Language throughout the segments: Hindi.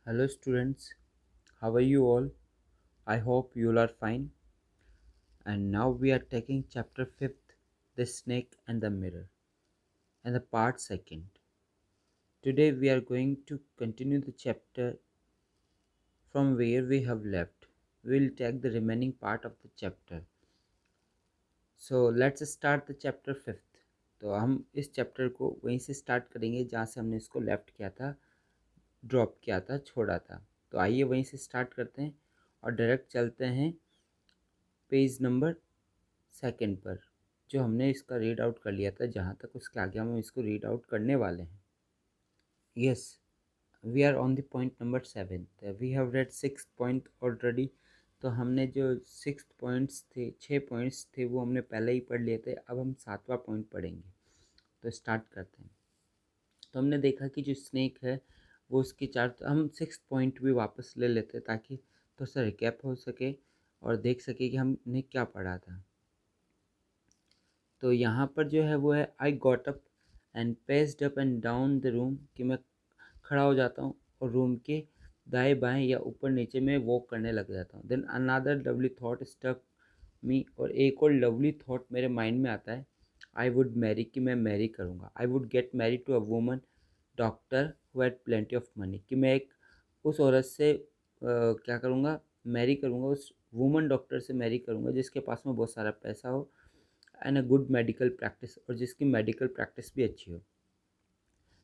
Hello students, how are you all? I hope you all are fine. And now we are taking chapter 5th, The Snake and the Mirror, and the part 2nd. Today we are going to continue the chapter from where we have left. We will take the remaining part of the chapter. So let's start the chapter 5th. तो हम इस चैप्टर को वहीं से स्टार्ट करेंगे जहाँ से हमने इसको लेफ्ट किया था, ड्रॉप किया था, छोड़ा था। तो आइए वहीं से स्टार्ट करते हैं और डायरेक्ट चलते हैं पेज नंबर 2 पर, जो हमने इसका रीड आउट कर लिया था। जहाँ तक उसके आगे हम इसको रीड आउट करने वाले हैं। Yes, we are on the point number 7। We have read 6 point already. तो हमने जो 6 पॉइंट्स थे, 6 पॉइंट्स थे, वो हमने पहले ही पढ़ लिए थे। अब हम 7वां पॉइंट पढ़ेंगे। तो स्टार्ट करते हैं। तो हमने देखा कि जो स्नेक है वो उसके चार, हम 6 पॉइंट भी वापस ले लेते हैं ताकि तो सर रिकैप हो सके और देख सके कि हमने क्या पढ़ा था। तो यहाँ पर जो है वो है I got up and paced up and down the room, कि मैं खड़ा हो जाता हूँ और रूम के दाएं बाएं या ऊपर नीचे में वॉक करने लग जाता हूँ। Then another lovely thought struck me, और एक और लवली थॉट मेरे माइंड में आता है। आई वुड मैरी, कि मैं मैरी करूँगा। I would get marry to a woman doctor who had plenty of money, कि मैं एक उस औरत से क्या करूँगा, मैरी करूँगा, उस वुमन डॉक्टर से मैरी करूँगा जिसके पास में बहुत सारा पैसा हो and a good medical practice, और जिसकी मेडिकल प्रैक्टिस भी अच्छी हो।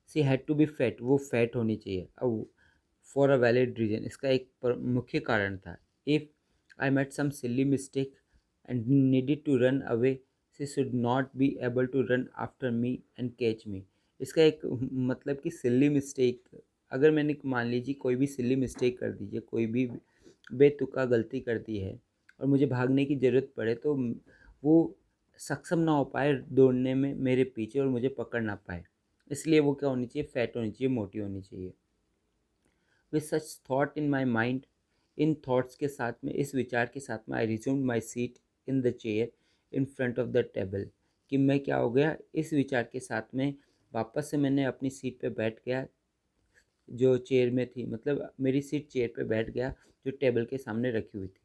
She had to be fat, वो फैट होनी चाहिए। अब फॉर अ वैलिड रीजन, इसका एक मुख्य कारण था। If I made some silly mistake and needed to run away, she should not be able to run after me and catch me. इसका एक मतलब कि सिली मिस्टेक, अगर मैंने मान लीजिए कोई भी सिली मिस्टेक कर दीजिए, कोई भी बेतुका गलती कर दी है और मुझे भागने की ज़रूरत पड़े, तो वो सक्षम ना हो पाए दौड़ने में मेरे पीछे और मुझे पकड़ ना पाए। इसलिए वो क्या होनी चाहिए, फैट होनी चाहिए, मोटी होनी चाहिए। With such thought in my mind, इन थॉट्स के साथ में, इस विचार के साथ में, I resumed my seat in the chair in front of the table, कि मैं क्या हो गया, इस विचार के साथ में वापस से मैंने अपनी सीट पे बैठ गया जो चेयर में थी, मतलब मेरी सीट चेयर पे बैठ गया जो टेबल के सामने रखी हुई थी।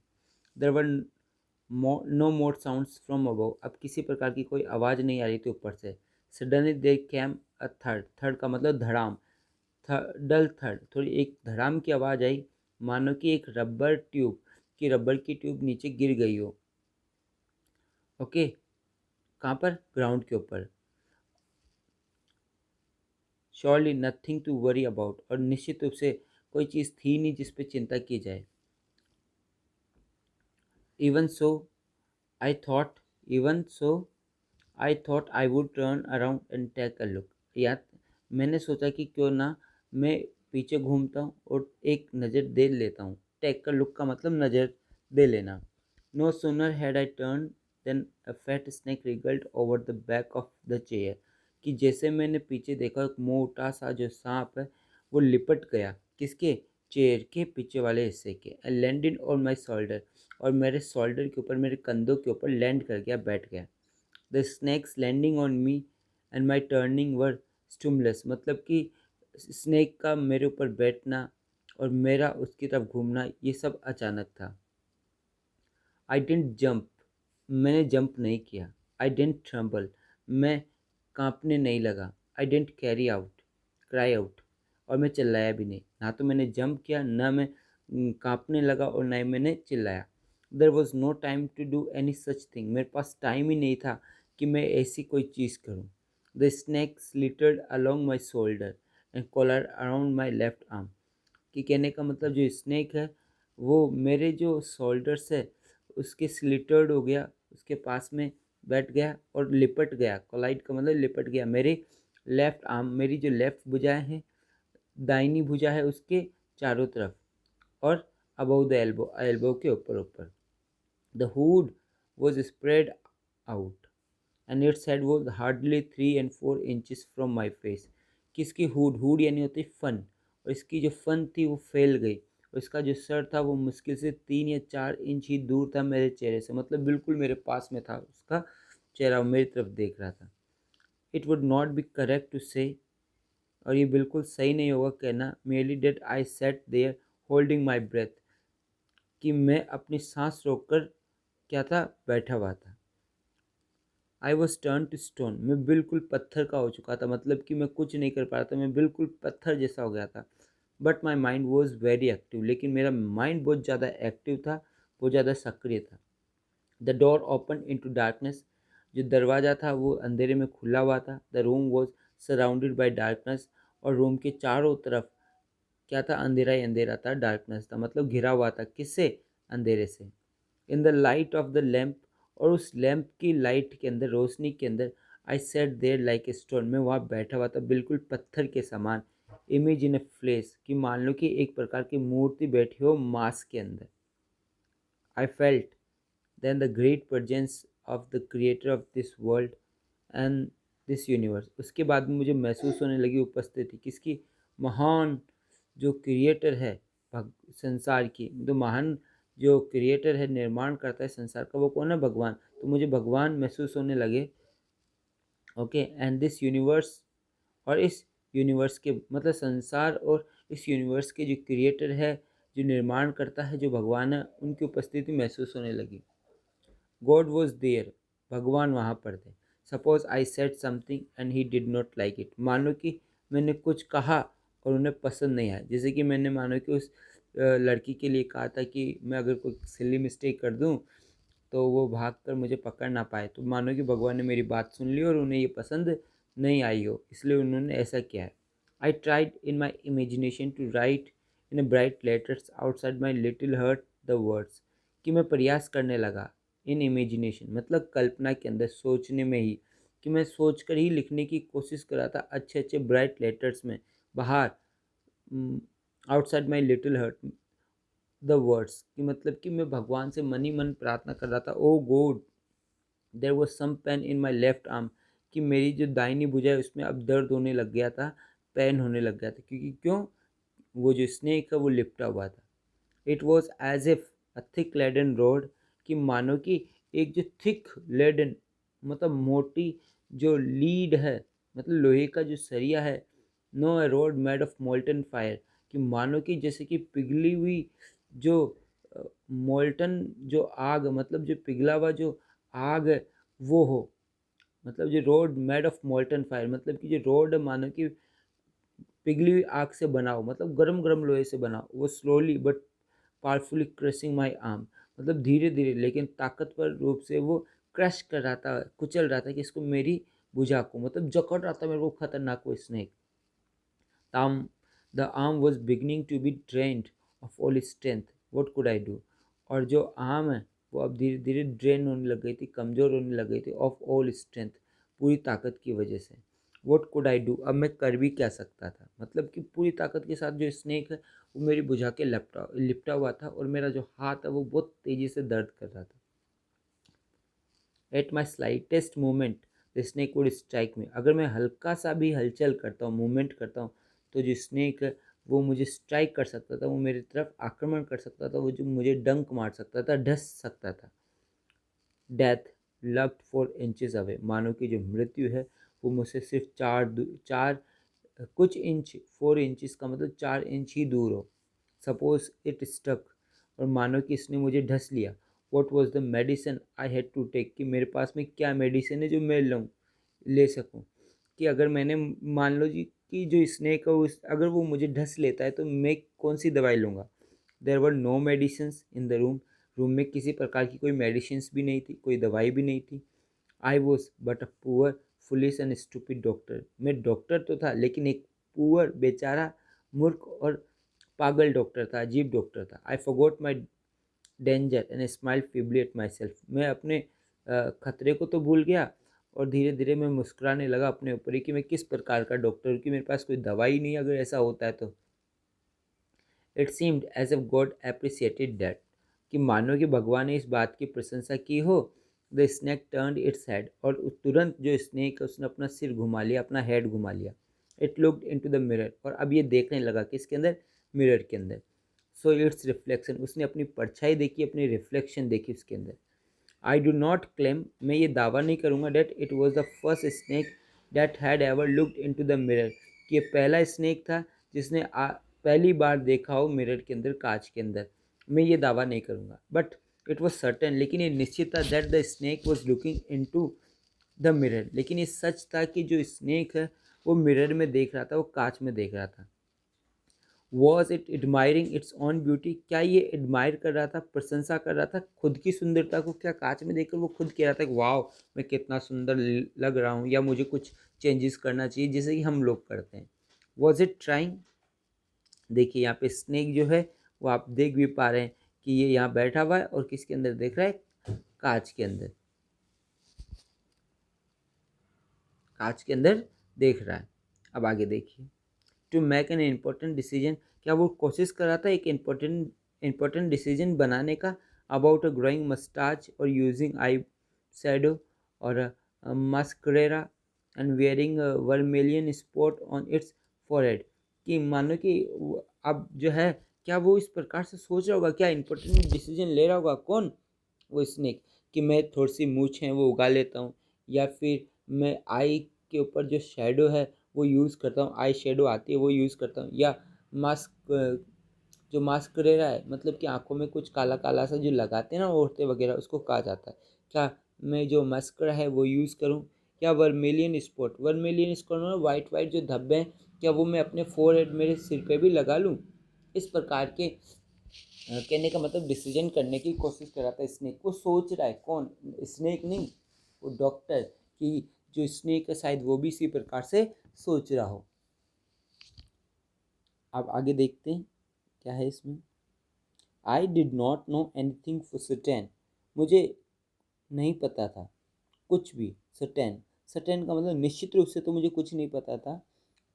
There were no more sounds from above, अब किसी प्रकार की कोई आवाज़ नहीं आ रही थी ऊपर से। सडनली देयर कैम अ थर्ड, थर्ड का मतलब धड़ाम, डल थर्ड, थोड़ी एक धड़ाम की आवाज़ आई, मानो कि एक रबर ट्यूब, की रबर की ट्यूब नीचे गिर गई हो। ओके, कहाँ पर, ग्राउंड के ऊपर। Surely nothing to worry about, और निश्चित रूप से कोई चीज़ थी नहीं जिस पे चिंता की जाए। Even so I thought, even so I thought I would turn around and take a look, या मैंने सोचा कि क्यों ना मैं पीछे घूमता हूँ और एक नज़र दे लेता हूँ। टेक अ लुक का मतलब नज़र दे लेना। No sooner had I turn then a fat snake wriggled over the back of the chair, कि जैसे मैंने पीछे देखा एक मोटा सा जो सांप है वो लिपट गया किसके, चेयर के पीछे वाले हिस्से के, and landed on my shoulder, और मेरे शोल्डर के ऊपर, मेरे कंधों के ऊपर लैंड कर गया, बैठ गया। The snake's landing on me and my turning were stimulus, मतलब कि स्नेक का मेरे ऊपर बैठना और मेरा उसकी तरफ घूमना, ये सब अचानक था। आई डेंट जंप, मैंने जंप नहीं किया। आई डेंट ट्रम्बल, मैं कांपने नहीं लगा। I didn't carry out, cry out, और मैं चिल्लाया भी नहीं। ना तो मैंने जंप किया, ना मैं कांपने लगा, और ना ही मैंने चिल्लाया। There was no time to do any such thing, मेरे पास टाइम ही नहीं था कि मैं ऐसी कोई चीज़ करूँ। The snake slithered along my shoulder and coiled around my left arm, कि कहने का मतलब जो स्नैक है वो मेरे जो शोल्डर है उसके स्लिटर्ड हो गया, उसके पास में बैठ गया और लिपट गया। कोलाइड का मतलब लिपट गया मेरे लेफ़्ट आर्म, मेरी जो लेफ़्ट भुजाएं हैं, दाहिनी भुजा है उसके चारों तरफ, और अबव द एल्बो, एल्बो के ऊपर ऊपर। The hood was spread out and its head was hardly 3 and 4 inches from my face. किसकी हुड, हुड यानी होती फन, और इसकी जो फन थी वो फैल गई, और इसका जो सर था वो मुश्किल से 3 या 4 इंच ही दूर था मेरे चेहरे से, मतलब बिल्कुल मेरे पास में था उसका चेहरा, मेरी तरफ देख रहा था। It would not be correct to say और ये बिल्कुल सही नहीं होगा कहना merely that I sat there holding my breath, कि मैं अपनी सांस रोककर क्या था, बैठा हुआ था। I was turn to stone, मैं बिल्कुल पत्थर का हो चुका था, मतलब कि मैं कुछ नहीं कर पा रहा था, मैं बिल्कुल पत्थर जैसा हो गया था। But my mind was very active, लेकिन मेरा माइंड बहुत ज़्यादा एक्टिव था, बहुत ज़्यादा सक्रिय था। The door open into darkness, जो दरवाज़ा था वो अंधेरे में खुला हुआ था। The room was surrounded by darkness, और रूम के चारों तरफ क्या था, अंधेरा ही अंधेरा था, डार्कनेस था, मतलब घिरा हुआ था, किससे, अंधेरे से। In the light of the lamp, और उस लैम्प की लाइट के अंदर, रोशनी के अंदर, I sat there like a stone, मैं वहाँ बैठा हुआ था बिल्कुल पत्थर के समान। इमेज इन ए फ्लेश, कि मान लो कि एक प्रकार की मूर्ति बैठी हो मांस के अंदर। I felt then the great presence of the creator of this world and this universe, उसके बाद में मुझे महसूस होने लगी उपस्थिति किसकी, महान जो क्रिएटर है, संसार की, जो महान जो क्रिएटर है, निर्माण करता है संसार का, वो कौन है, भगवान। तो मुझे भगवान महसूस होने लगे। ओके, एंड दिस यूनिवर्स, और इस यूनिवर्स के मतलब संसार और इस यूनिवर्स के जो क्रिएटर है, जो निर्माण करता है, जो भगवान है, उनकी उपस्थिति महसूस होने लगी। गॉड वॉज देयर, भगवान वहाँ पर थे। Suppose I said something and he did not like it, मानो कि मैंने कुछ कहा और उन्हें पसंद नहीं आया। जैसे कि मैंने मानो कि उस लड़की के लिए कहा था कि मैं अगर कोई सिली मिस्टेक कर दूं तो वो भाग कर मुझे पकड़ ना पाए, तो मानो कि भगवान ने मेरी बात सुन ली और उन्हें ये पसंद नहीं आई हो, इसलिए उन्होंने ऐसा किया है। I tried in my imagination to write in a bright letters outside my little heart the words, कि मैं प्रयास करने लगा इन इमेजिनेशन, मतलब कल्पना के अंदर, सोचने में ही, कि मैं सोच कर ही लिखने की कोशिश कर रहा था अच्छे अच्छे ब्राइट लेटर्स में, बाहर, outside my little heart the words, कि मतलब कि मैं भगवान से मन ही मन प्रार्थना कर रहा था। Oh God, there was some pain in my left arm, कि मेरी जो दाहिनी भुजा है उसमें अब दर्द होने लग गया था, पेन होने लग गया था, क्योंकि क्यों, वो जो स्नेक है वो लिपटा हुआ था। It was as if a thick leaden rod, कि मानो कि एक जो थिक लेडन, मतलब मोटी जो लीड है, मतलब लोहे का जो सरिया है, no a rod made of molten fire, कि मानो कि जैसे कि पिघली हुई जो मोल्टन जो आग, मतलब जो पिघला हुआ जो आग है वो हो, मतलब जो road made of molten fire, मतलब कि जो रोड है मानो कि पिघली हुई आग से बनाओ, मतलब गरम गरम लोहे से बनाओ। वो slowly but powerfully crushing my arm, मतलब धीरे धीरे लेकिन ताकतवर रूप से वो क्रश कर रहा था, कुचल रहा था कि इसको, मेरी भुजा को, मतलब जकड़ रहा था मेरे को, खतरनाक वो snake. Arm, the arm was beginning to be drained of all strength, what could I do, और जो आर्म है वो अब धीरे धीरे ड्रेन होने लग गई थी, कमज़ोर होने लग गई थी, ऑफ ऑल स्ट्रेंथ, पूरी ताकत की वजह से। वट कुड आई डू, अब मैं कर भी क्या सकता था, मतलब कि पूरी ताकत के साथ जो स्नेक है वो मेरी बुझा के लिपटा हुआ था, और मेरा जो हाथ है वो बहुत तेज़ी से दर्द कर रहा था। At my slightest movement the snake would strike मी, अगर मैं हल्का सा भी हलचल करता हूँ, मूवमेंट करता हूँ, तो जो स्नेक है वो मुझे स्ट्राइक कर सकता था, वो मेरी तरफ आक्रमण कर सकता था, वो जो मुझे डंक मार सकता था, ढस सकता था। डेथ लव्ड 4 इंचेस अवे, मानो कि जो मृत्यु है वो मुझसे सिर्फ चार कुछ इंच, 4 इंचेस का मतलब 4 इंच ही दूर हो। सपोज इट स्टक, और मानो कि इसने मुझे ढस लिया। What was the medicine I had to take, कि मेरे पास में क्या मेडिसिन है जो मैं लूँ, ले सकूँ, कि अगर मैंने, मान लो जी कि जो स्नेक है उस अगर वो मुझे ढस लेता है तो मैं कौन सी दवाई लूँगा। There were no medicines in the room, room में किसी प्रकार की कोई मेडिसिन्स भी नहीं थी, कोई दवाई भी नहीं थी। I was but a poor foolish and stupid doctor, मैं डॉक्टर तो था लेकिन एक पुअर, बेचारा, मूर्ख और पागल डॉक्टर था, अजीब डॉक्टर था। I forgot my danger and smile feebly at my self, मैं अपने खतरे को तो भूल गया, और धीरे धीरे मैं मुस्कुराने लगा अपने ऊपर ही कि मैं किस प्रकार का डॉक्टर हूँ, कि मेरे पास कोई दवाई नहीं अगर ऐसा होता है तो। It seemed as if God appreciated that, कि मानो कि भगवान ने इस बात की प्रशंसा की हो। The snake turned its head, और तुरंत जो स्नेक है उसने अपना सिर घुमा लिया, अपना हेड घुमा लिया। It looked into the mirror, और अब ये देखने लगा किसके अंदर, मिरर के अंदर। सो इट्स रिफ्लेक्शन, उसने अपनी परछाई देखी, अपनी रिफ्लेक्शन देखी उसके अंदर। आई डू नॉट क्लेम, मैं ये दावा नहीं करूँगा, that it was the first snake that had ever looked into the mirror, कि ये पहला स्नेक था जिसने पहली बार देखा हो मिरर के अंदर, कांच के अंदर। मैं ये दावा नहीं करूँगा, बट इट वॉज सर्टेन, लेकिन ये निश्चित था that the snake was looking into the mirror. लेकिन ये सच था कि जो स्नेक है वो मिरर में देख रहा था, वो कांच में देख रहा था। Was it admiring it's on beauty, क्या ये एडमायर कर रहा था, प्रशंसा कर रहा था खुद की सुंदरता को? क्या कांच में देखकर वो खुद कह रहा था कि वाह मैं कितना सुंदर लग रहा हूँ, या मुझे कुछ चेंजेस करना चाहिए जैसे कि हम लोग करते हैं? Was it trying? देखिए यहाँ पे स्नेक जो है वो आप देख भी पा रहे हैं कि ये यहाँ बैठा हुआ है और किसके अंदर देख रहा है? कांच के अंदर, कांच के अंदर देख रहा है। अब आगे देखिए, to make an important decision, क्या वो कोशिश कर रहा था एक इम्पोर्टेंट डिसीजन बनाने का? अबाउट अ ग्रोइंग मस्टाच और यूजिंग आई शैडो और mascara and wearing vermilion spot on its forehead, कि मानो कि अब जो है क्या वो इस प्रकार से सोच रहा होगा? क्या इम्पोर्टेंट डिसीजन ले रहा होगा? कौन? वो स्नेक, कि मैं थोड़ी सी मूछ है वो उगा लेता हूँ, या फिर मैं आई के ऊपर जो शेडो है वो यूज़ करता हूँ, आई शेडो आती है वो यूज़ करता हूँ, या मास्क, जो मास्करेरा है मतलब कि आंखों में कुछ काला काला सा जो लगाते हैं ना औरतें वगैरह, उसको कहा जाता है। क्या मैं जो मस्करा है वो यूज़ करूँ? या वर्मिलियन स्पॉट, वर्मिलियन स्पॉट में वाइट वाइट जो धब्बे हैं, क्या वो मैं अपने फोरहेड, मेरे सिर पे भी लगा लूँ? इस प्रकार के कहने का मतलब डिसीजन करने की कोशिश कर रहा था स्नेक। वो सोच रहा है, कौन? स्नेक नहीं, वो डॉक्टर, कि जो स्नेक है शायद वो भी इसी प्रकार से सोच रहा हो। अब आगे देखते हैं क्या है इसमें। I did not know anything for certain, मुझे नहीं पता था कुछ भी। सर्टेन, सर्टेन का मतलब निश्चित रूप से तो मुझे कुछ नहीं पता था।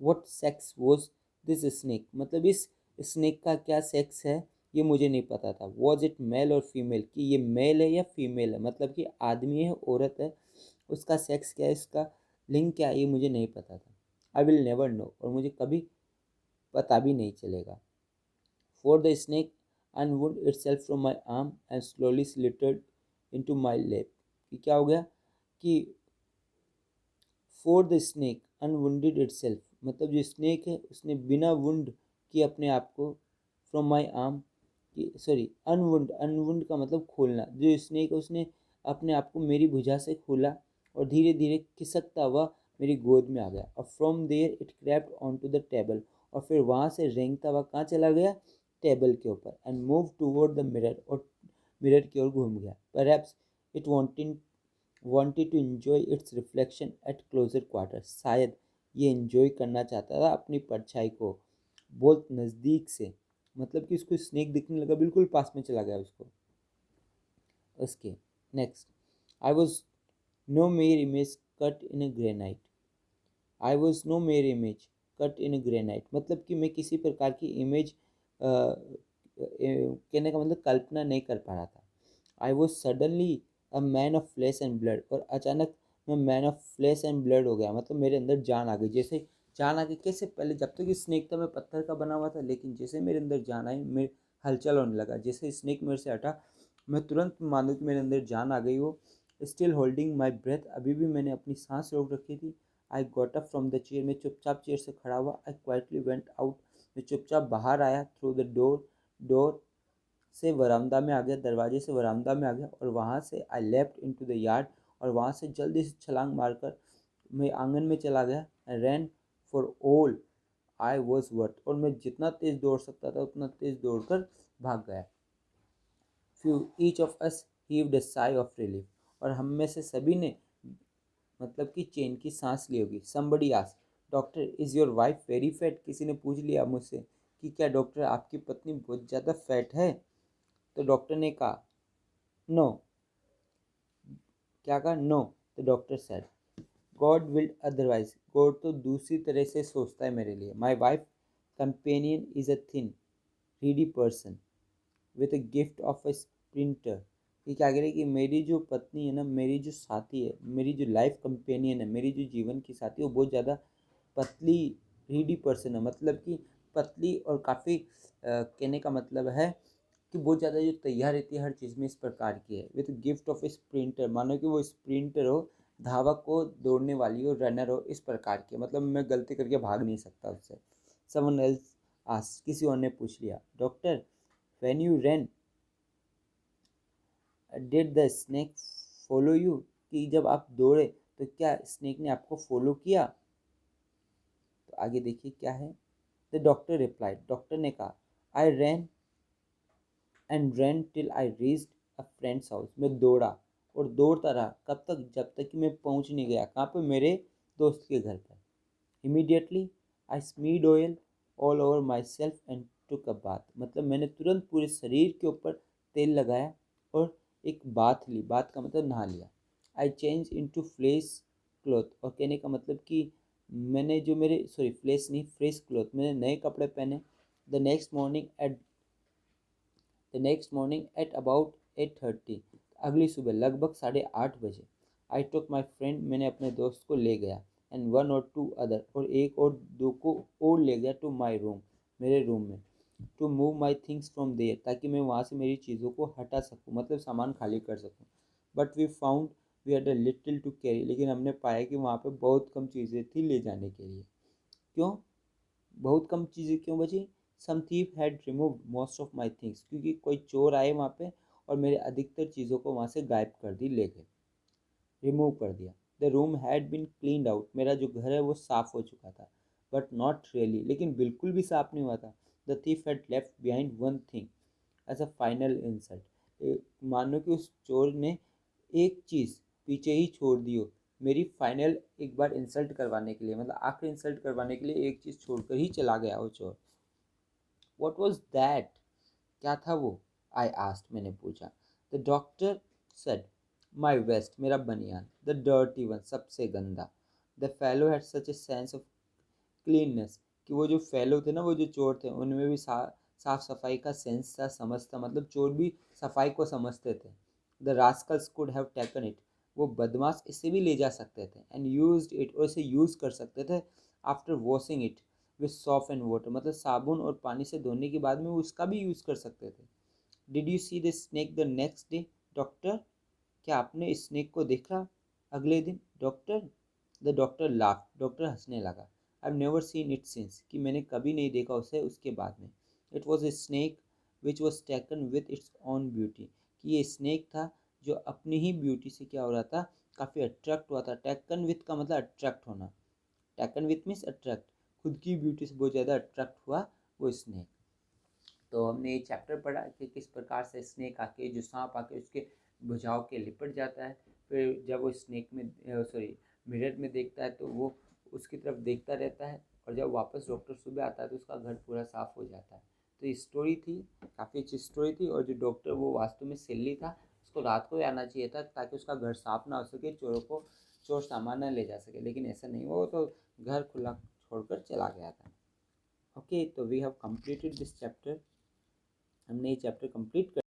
What sex was this snake, मतलब इस स्नेक का क्या सेक्स है ये मुझे नहीं पता था। वॉज इट मेल और फीमेल, कि ये मेल है या फीमेल है, मतलब कि आदमी है औरत है, उसका सेक्स क्या है, इसका लिंग क्या है, ये मुझे नहीं पता था। आई विल नेवर नो, और मुझे कभी पता भी नहीं चलेगा। For the snake unwound itself from my arm and slowly slithered into my lap, कि क्या हो गया कि for the snake unwounded itself, मतलब जो स्नेक है उसने बिना वुंड किए अपने आप को, फ्रॉम माई आर्म, कि सॉरी अनवुंड, अनवुंड का मतलब खोलना, जो स्नेक है उसने अपने आप को मेरी भुजा से खोला और धीरे धीरे खिसकता हुआ मेरी गोद में आ गया। और from there it crept on to the table, और फिर वहाँ से रेंगता हुआ कहाँ चला गया? टेबल के ऊपर। And move toward the mirror, और मिरर की ओर घूम गया। Perhaps it wanted to enjoy its reflection at closer quarters, शायद ये enjoy करना चाहता था अपनी परछाई को बहुत नज़दीक से, मतलब कि उसको स्नेक दिखने लगा, बिल्कुल पास में चला गया उसको। उसके next, I was no mere image cut in a granite, I was no mere image cut in a granite, मतलब कि मैं किसी प्रकार की इमेज कहने का मतलब कल्पना नहीं कर पा रहा था। I was suddenly a man of flash and blood, और अचानक मैं man of flash and blood हो गया, मतलब मेरे अंदर जान आ गई। जैसे जान आ गई कैसे? पहले जब तक स्नेक था मैं पत्थर का बना हुआ था, लेकिन जैसे मेरे अंदर जान आई, मेरे हलचल होने लगा। जैसे स्नेक मेरे से हटा, मैं तुरंत मानूँ कि मेरे अंदर जान आ गई हो। स्टिल होल्डिंग माई ब्रेथ, अभी भी मैंने अपनी सांस रोक रखी थी। I got up from the chair, मैं चुपचाप चेयर से खड़ा हुआ। आई क्वाइटली वेंट आउट, मैं चुपचाप बाहर आया। थ्रू द डोर, डोर से वरामदा में आ गया, दरवाजे से वरामदा में आ गया, और वहाँ से I left into the yard, और वहाँ से जल्दी से छलांग मारकर मैं आंगन में चला गया। I ran for all I was worth, और मैं जितना तेज़ दौड़ सकता था उतना तेज़ दौड़कर भाग गया। Few each of us heaved a sigh of relief, और हम में से सभी ने मतलब कि चैन की सांस ली होगी। Somebody asked, doctor is your wife very fat, किसी ने पूछ लिया मुझसे कि क्या डॉक्टर आपकी पत्नी बहुत ज़्यादा फैट है? तो डॉक्टर ने कहा नो, क्या कहा? No. The doctor said God will otherwise, God तो दूसरी तरह से सोचता है मेरे लिए। My wife companion is a thin reedy person with a gift of a sprinter, ये क्या कह रही है कि मेरी जो पत्नी है ना, मेरी जो साथी है, मेरी जो लाइफ कंपेनियन है, मेरी जो जीवन की साथी है, वो बहुत ज़्यादा पतली रीडी पर्सन है, मतलब कि पतली और काफ़ी कहने का मतलब है कि बहुत ज़्यादा जो तैयार रहती है हर चीज़ में, इस प्रकार की है। With gift of A sprinter, मानो कि वो स्प्रिंटर हो, धावक को दौड़ने वाली हो, रनर हो, इस प्रकार के, मतलब मैं गलती करके भाग नहीं सकता उससे। समवन एल्स आस्क्ड, किसी और ने पूछ लिया, doctor when you run did the snake follow you, कि जब आप दौड़े तो क्या स्नेक ने आपको फॉलो किया? तो आगे देखिए क्या है। द डॉक्टर रिप्लाइड, डॉक्टर ने कहा, I ran and ran till I reached a friend's house, मैं दौड़ा और दौड़ता रहा, कब तक? जब तक कि मैं पहुंच नहीं गया, कहाँ पे? मेरे दोस्त के घर पर। Immediately I Smith oil all over my self and took a bath, मतलब मैंने तुरंत पूरे शरीर के ऊपर तेल लगाया और एक बाथ ली, बाथ का मतलब नहा लिया। I change into flesh cloth, और कहने का मतलब कि मैंने जो मेरे, सॉरी फ्लेश नहीं, फ्रेश क्लॉथ, मैंने नए कपड़े पहने। The next morning at about 8:30, अगली सुबह लगभग 8:30 बजे, आई टुक माई फ्रेंड, मैंने अपने दोस्त को ले गया, एंड वन और टू अदर, और एक और दो को और ले गया, टू माई रूम, मेरे रूम में, to move my things from there, ताकि मैं वहाँ से मेरी चीज़ों को हटा सकूँ, मतलब सामान खाली कर सकूँ। But we found we had a little to carry, लेकिन हमने पाया कि वहाँ पे बहुत कम चीज़ें थी ले जाने के लिए। क्यों बहुत कम चीज़ें क्यों बची? Some thief had removed most of my things, क्योंकि कोई चोर आए वहाँ पे और मेरे अधिकतर चीज़ों को वहाँ से गायब कर दी, ले गए, रिमूव कर दिया। The room had been cleaned out, मेरा जो घर है वो साफ़ हो चुका था, बट नॉट रियली, लेकिन बिल्कुल भी साफ़ नहीं हुआ था। The thief had left behind one thing as a final insult, मानो कि उस चोर ने एक चीज़ पीछे ही छोड़ दी हो, मेरी फाइनल एक बार इंसल्ट करवाने के लिए, मतलब आखिरी इंसल्ट करवाने के लिए एक चीज़ छोड़कर ही चला गया वो चोर। वॉट वॉज दैट, क्या था वो? आई आस्ट, मैंने पूछा। The doctor said, my vest, मेरा बनियान, द डर्टी वन, सबसे गंदा। The fellow had such a sense of cleanness, कि वो जो फेलो थे ना, वो जो चोर थे, उनमें भी साफ सफाई का सेंस था, समझ था, मतलब चोर भी सफाई को समझते थे। The Rascals could have taken it, वो बदमाश इसे भी ले जा सकते थे, एंड यूज्ड इट, और इसे यूज़ कर सकते थे, after washing it with soft and water, मतलब साबुन और पानी से धोने के बाद में वो उसका भी यूज़ कर सकते थे। Did you see the snake the next day, doctor, क्या आपने स्नेक को देखा अगले दिन, doctor? The doctor laugh, doctor हंसने लगा। I have never seen it since, कि मैंने कभी नहीं देखा उसे उसके बाद में। It was a snake which was taken with its own beauty, कि ये स्नेक था जो अपनी ही ब्यूटी से क्या हो रहा था, काफ़ी अट्रैक्ट हुआ था। टेकन विथ का मतलब अट्रैक्ट होना, टेकन विथ मीन्स अट्रैक्ट, खुद की ब्यूटी से बहुत ज़्यादा अट्रैक्ट हुआ वो स्नेक। तो हमने ये चैप्टर पढ़ा कि किस प्रकार से स्नेक आके, जो सांप आके उसके बुझाव के लिपट जाता है, फिर जब वो स्नेक में, सॉरी मिरर में देखता है तो वो उसकी तरफ देखता रहता है, और जब वापस डॉक्टर सुबह आता है तो उसका घर पूरा साफ हो जाता है। तो ये स्टोरी थी, काफ़ी अच्छी स्टोरी थी, और जो डॉक्टर वो वास्तव में सिल्ली था, उसको रात को ही आना चाहिए था ताकि उसका घर साफ ना हो सके, चोरों को चोर सामान ना ले जा सके, लेकिन ऐसा नहीं हुआ, वो तो घर खुला छोड़कर चला गया था। ओके, तो we have completed this chapter, हमने ये चैप्टर कंप्लीट कर